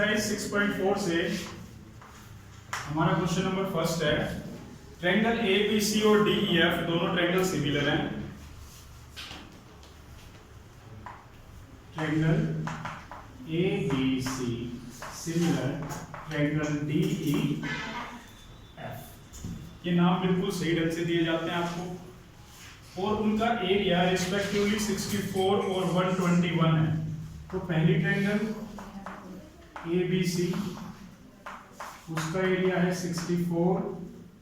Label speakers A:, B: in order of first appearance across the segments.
A: Exercise 6.4 से हमारा question number first है, ट्रायंगल ए बी सी और डी ई एफ दोनों ट्रायंगल सिमिलर हैं। Triangle A B C similar, triangle D E F, ये नाम बिल्कुल सही ढंग से दिए जाते हैं आपको, और उनका एरिया रिस्पेक्टिवली 64 और 121 है। तो पहली ट्रायंगल ए बी सी, उसका एरिया है 64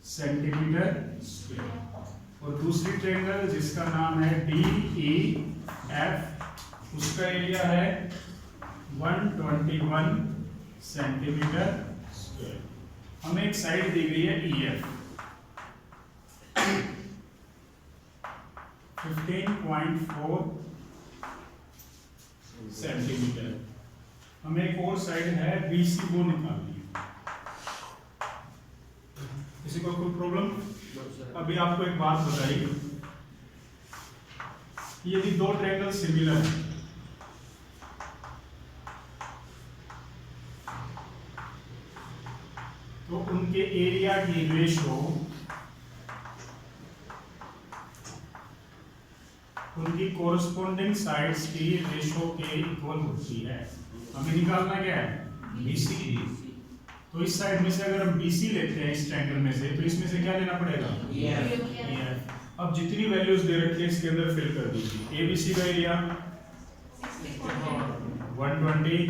A: सेंटीमीटर स्क्वायर, और दूसरी ट्रायंगल जिसका नाम है डी ई एफ, उसका एरिया है 121 सेंटीमीटर स्क्वायर। हमें एक साइड दी गई है ई एफ 15.4 सेंटीमीटर, हमें एक और साइड है बी सी, वो निकालनी है। किसी को कोई प्रॉब्लम? अभी आपको एक बात बताइए, यदि दो ट्रायंगल सिमिलर है तो उनके एरिया की रेशो उनकी कोरस्पोंडिंग साइड्स की रेशो के इक्वल होती है। हमें निकालना क्या है? BC। तो इस साइड में से अगर हम BC लेते हैं इस ट्रायंगल में से, तो इसमें से क्या लेना पड़ेगा? EF। अब जितनी वैल्यूज दे रखी है इसके अंदर फिल कर दीजिए। ABC का एरिया 121,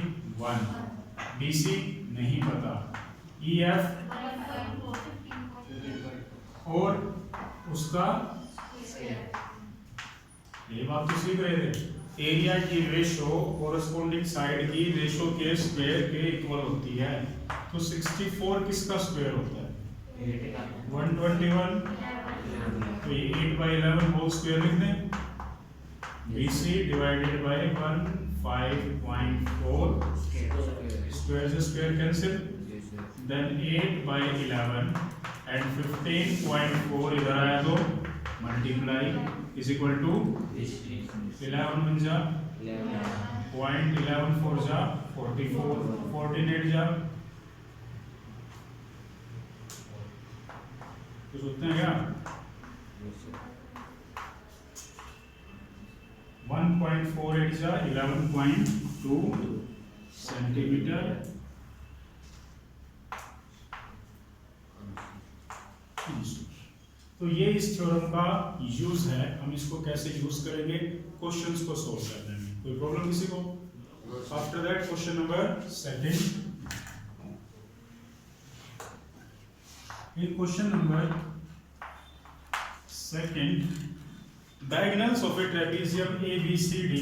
A: BC नहीं पता, EF और उसका, ये बात तो सीख रहे थे, एरिया की रेशो कोरस्पोंडिंग साइड की रेशो के स्क्वायर के इक्वल होती है। तो 64 किसका स्क्वायर होता है? 121, तो ये 8/11 होल स्क्वायर लिख दें। BC डिवाइडेड बाय 15.4, स्क्वायर से स्क्वायर कैंसिल, देन 8/11 एंड 15.4 इधर आया तो मल्टीप्लाई इज इक्वल टू 11 बन जा 0.11 4 जा 44, 14 8 जा, कुछ होते हैं क्या? 1.48 जा 11.2 सेंटीमीटर। तो ये इस थ्योरम का यूज है। हम इसको कैसे यूज करेंगे क्वेश्चंस को सोल्व करने में? कोई प्रॉब्लम किसी को? After that question number second. In question number second, diagonals of a trapezium ABCD,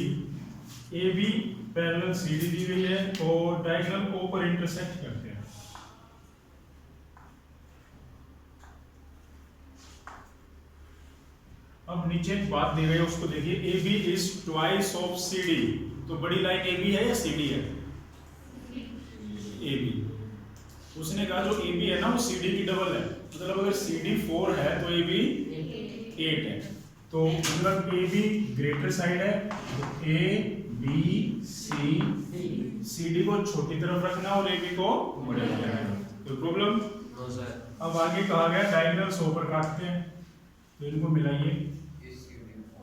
A: AB parallel CD दी गई है और डायगोनल O पर इंटरसेक्ट करते हैं। अब नीचे एक बात दी गई है, उसको देखिए, AB is twice of CD। तो बड़ी लाइन AB है या CD है? AB। उसने कहा जो AB है ना वो CD की डबल है, मतलब अगर CD 4 है तो AB 8 है। तो मतलब AB ग्रेटर साइड है, तो ABC, CD को छोटी तरफ रखना और AB को बड़े रखना है। कोई प्रॉब्लम? अब आगे कहा गया डायगोनल्स ऊपर काटते हैं, तो इनको मिलाइए।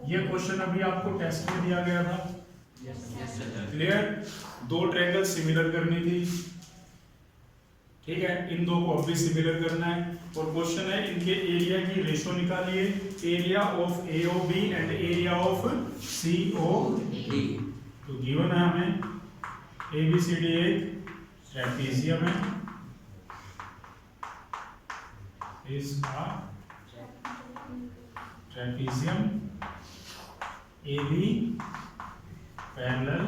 A: ये क्वेश्चन अभी आपको टेस्ट में दिया गया था, क्लियर? दो ट्रायंगल सिमिलर करनी थी, ठीक है, इन दो को अब भी सिमिलर करना है, और क्वेश्चन है इनके एरिया की रेशो निकालिए, area of AOB and area of COD। तो गिवन है हमें ABCD एक ट्रेपेजियम है, इस ट्रेपेजियम, AB पैरेलल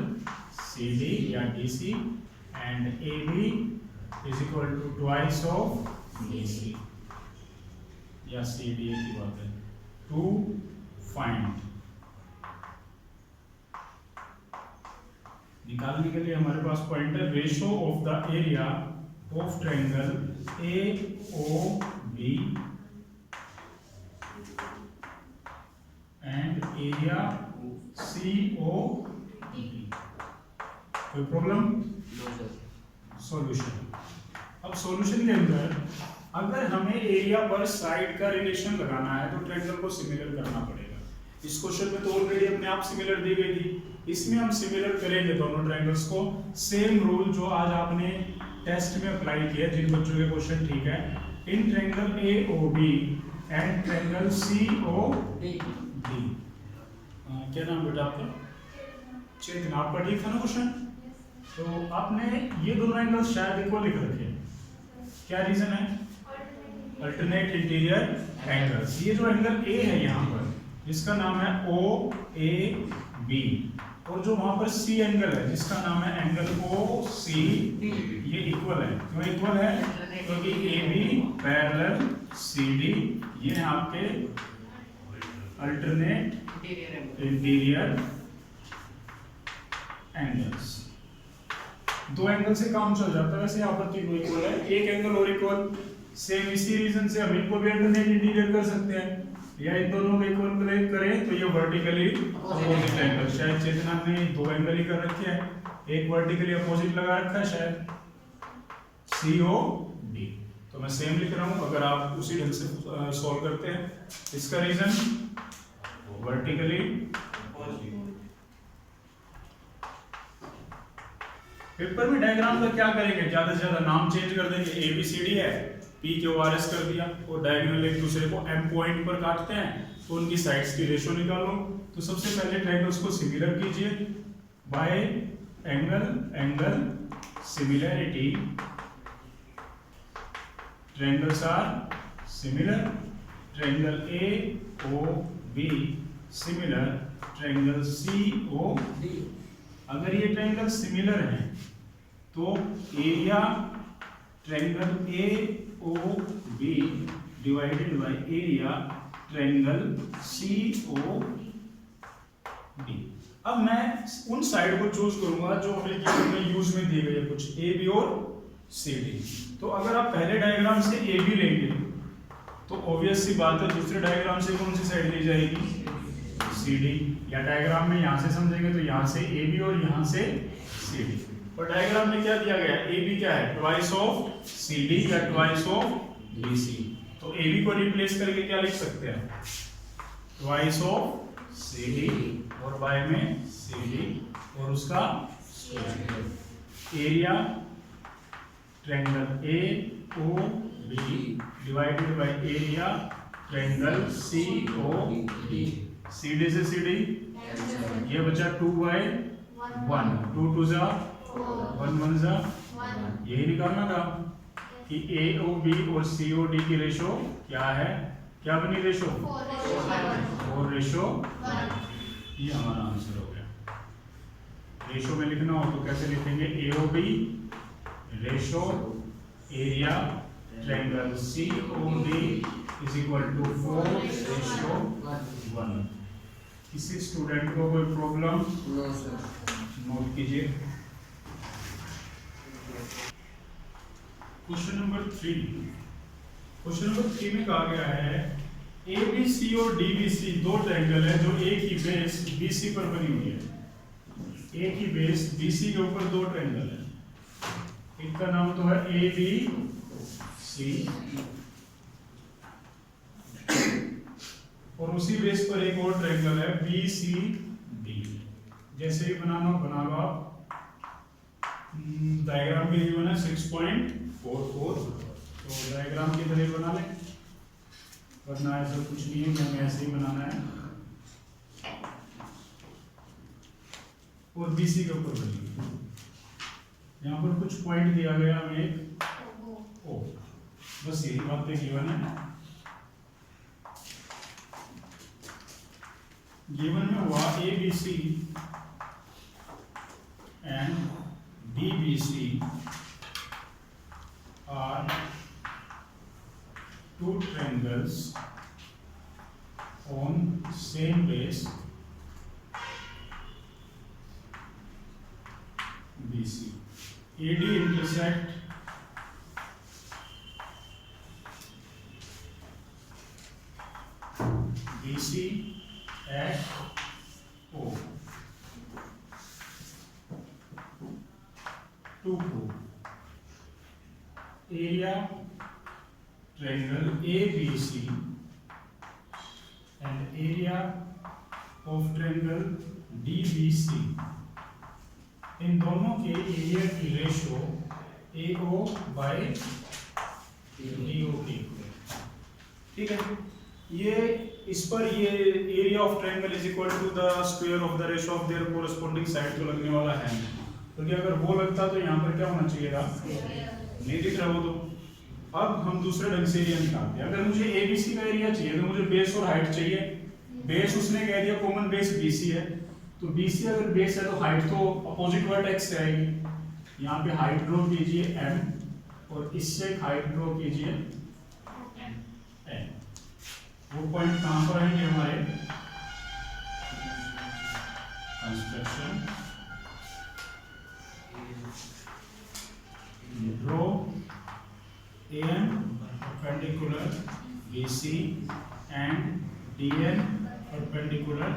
A: CD या DC and AB is equal to twice of BC या CD की बात है। To find, निकालने के लिए हमारे पास पॉइंट है ratio of the area of triangle AOB and area COD। कोई प्रॉब्लम? सॉल्यूशन। अब सॉल्यूशन के अंदर अगर हमें एरिया पर साइड का रिलेशन लगाना है तो ट्रायंगल को सिमिलर करना पड़ेगा। इस क्वेश्चन में तो ऑलरेडी अपने आप सिमिलर दी गई थी, इसमें हम सिमिलर करेंगे दोनों ट्रायंगल्स को। सेम रूल जो आज आपने टेस्ट में अप्लाई किया, जिन बच्चों के क्वेश्चन ठीक है, in triangle AOB and triangle COD। क्या नाम बेटा आपका? चेतन। आपका ठीक था ना क्वेश्चन? तो आपने ये दोनों एंगल शायद इक्वल लिख रखे हैं, क्या रीजन है? Alternate interior angles. ये जो एंगल A है यहाँ पर, जिसका नाम है OAB, और जो वहां पर C एंगल है जिसका नाम है एंगल OCD, ये इक्वल है। क्यों इक्वल है? क्योंकि AB पैरेलल CD, ये है आपके अल्टरनेट इंटीरियर एंगल्स। दो एंगल से काम चल जाता है। वैसे यहाँ पर तीनों इक्वल है, एक एंगल और इक्वल। सेम इसी रीजन से हम इनको भी अल्टरनेट इंटीरियर कर सकते हैं, या इन दोनों को इक्वल करें तो ये वर्टिकली अपोजिट एंगल। शायद चेतना ने दो एंगल ही कर रखे हैं, एक वर्टिकली अपोजिट लगा रखा है शायद, COD। तो मैं सेम लिख रहा हूँ, अगर आप उसी ढंग से सॉल्व करते हैं। इसका रीजन वर्टिकली पेपर में डायग्राम का क्या करेंगे, ज्यादा से ज्यादा नाम चेंज कर देंगे। ABCD है, PQRS कर दिया, और डायगोनल एक दूसरे को M पॉइंट पर काटते हैं तो उनकी साइड्स की रेशो निकालो। तो सबसे पहले ट्रायंगल्स को सिमिलर कीजिए by angle similarity. Triangles are similar, triangle AOB similar, triangle COD। अगर ये ट्रायंगल सिमिलर हैं तो area triangle AOB divided by area triangle COD। अब मैं उन साइड को चूज करूंगा जो हमें यूज में दी गई है, कुछ AB और CD। तो अगर आप पहले डायग्राम से AB लेंगे तो ऑब्वियस सी बात है दूसरे डायग्राम से कौन सी साइड ली जाएगी? CD। या डायग्राम में यहाँ से समझेंगे तो यहाँ से AB और यहाँ से CD। और डायग्राम में क्या दिया गया है? AB क्या है? ट्वाइस ऑफ CD या ट्वाइस ऑफ BC। तो AB को रिप्लेस करके क्या लिख सकते हैं? ट्वाइस ऑफ CD और बाय में CD और उसका area triangle AOB divided by area triangle COD। CD से CD ये बचा 2/1, 2 2 जा 1 1 जा। यही निकालना था कि AOB और COD की रेशो क्या है? क्या बनी रेशो? 4:1। ये हमारा आंसर हो गया। रेशो में लिखना हो तो कैसे लिखेंगे? AOB ratio area triangle COD is equal to 4:1। किसी स्टूडेंट को कोई प्रॉब्लम? No sir. नोट कीजिए। Question number 3। क्वेश्चन नंबर 3 में कहा गया है ABC और DBC दो ट्रायंगल है जो एक ही बेस BC पर बनी हुई है। एक ही बेस BC के ऊपर दो ट्रायंगल है, एक का नाम तो है ABC और उसी बेस पर एक और ट्रायंगल है BCD। जैसे ही बनाना बना लो आप। डायग्राम के लिए बना 6.44। तो डायग्राम की तरह बना लें, वरना ऐसा कुछ नहीं है, हमें ऐसे ही बनाना है। और BC के ऊपर बनेगी। यहाँ पर कुछ पॉइंट दिया गया हमें एक O, बस यही बातें गिवन है। गिवन में हुआ ABC and DBC are two triangles on same base BC. AD intersect BC at O to prove area triangle ABC and area of triangle DBC, इन दोनों के एरिया की रेशो AO बाय DO की, ठीक है। ये इस पर ये area of triangle is equal to the square of the ratio of their corresponding side तो लगने वाला है, क्योंकि अगर वो लगता तो यहाँ पर क्या होना चाहिए था, नहीं दिख रहा वो तो। अब हम दूसरे ढंग से एरिया निकालते हैं। अगर मुझे ABC का एरिया चाहिए तो मुझे बेस और हाइट चाहिए। बेस उसने कह दिया कॉमन बेस BC है, तो BC अगर बेस है तो हाइट तो अपोजिट वर्टेक्स से आएगी। यहाँ पे हाइट ड्रॉ कीजिए M और इससे हाइट ड्रॉ कीजिए N। वो पॉइंट कहां पर आएंगे हमारे, construction draw AM perpendicular BC and DN perpendicular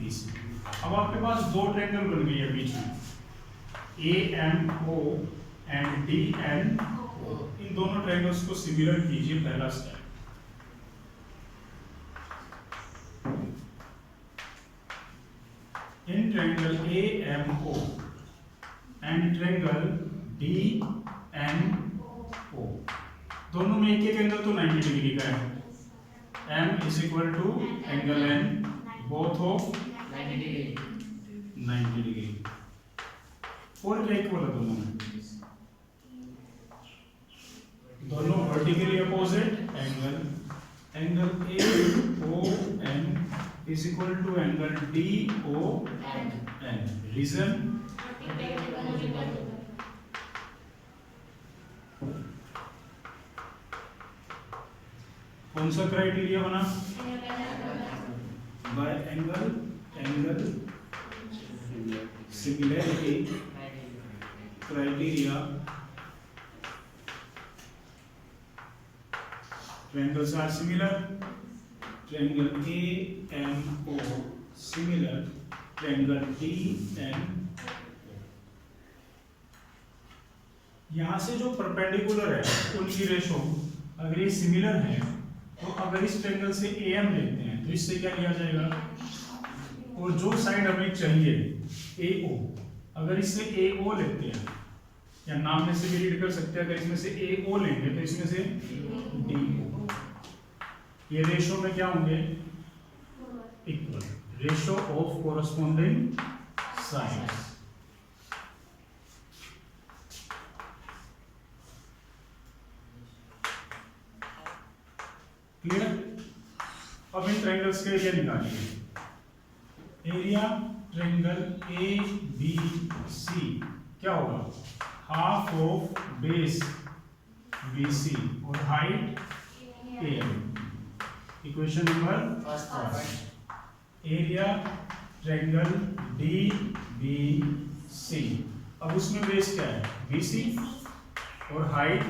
A: BC। अब आपके पास दो ट्रायंगल बन गई है बीच में, AMO एंड DNO। इन दोनों ट्रायंगल्स को सिमिलर कीजिए, पहला step. In triangle AMO and triangle DNO, दोनों में एक एक एंगल तो 90 डिग्री का है। M is equal to angle N both of 90 degree. और क्या इक्वल है दोनों में, दोनों vertically opposite angle. Angle AON is equal to angle DON। Reason, कौन सा क्राइटेरिया बना, by angle similarity criteria. triangles are similar, triangle AMO similar, triangle DNO। यहाँ से जो परपेंडिकुलर है उनकी रेशो अगर ये सिमिलर है तो अगर इस ट्रायंगल से AM लेते हैं तो इससे क्या लिया जाएगा, और जो साइड हमें चाहिए AO, अगर इससे AO लेते हैं, या नाम में से भी रीड कर सकते हैं, अगर इसमें से AO लेंगे तो इसमें से DO, ये रेशो में क्या होंगे, equal. Ratio of corresponding sides. Clear. अब इन ट्रायंगल्स के एरिया निकालिए। एरिया ट्रायंगल ABC क्या होगा, हाफ ऑफ बेस BC और height AM। Equation number first. Area triangle DBC, अब उसमें बेस क्या है BC और हाइट।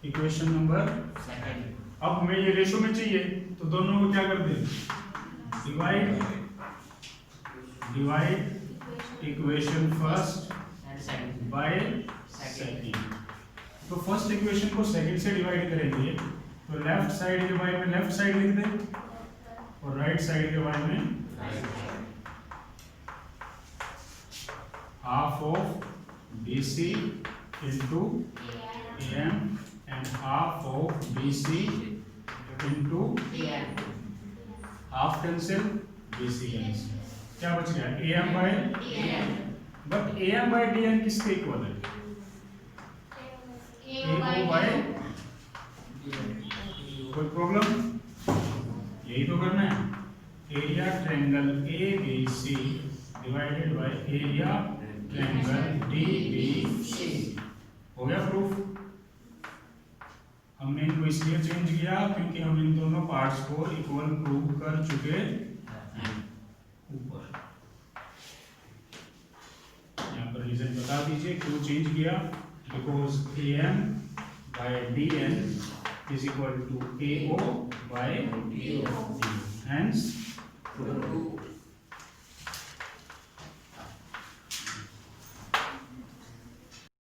A: Equation number second. अब हमें ये रेशो में चाहिए तो दोनों को क्या कर दें, divide equation first by second. तो फर्स्ट इक्वेशन को सेकंड से डिवाइड करेंगे तो लेफ्ट साइड के बारे में लेफ्ट साइड लिख दें और राइट साइड के बारे में half of BC into AM and half of BC into half cancel BC cancel, क्या बच गया AM by DN। But AM by DN किसके इक्वल है, AO by DN। कोई प्रॉब्लम, यही तो करना है। Area triangle ABC divided by area triangle DBC, हो गया प्रूफ। हमने इनको इसलिए चेंज किया क्योंकि हम इन दोनों पार्ट्स को इक्वल प्रूव कर चुके हैं। ऊपर यहाँ पर रीजन बता दीजिए क्यों चेंज किया, because AM by DN is equal to AO by DO, hence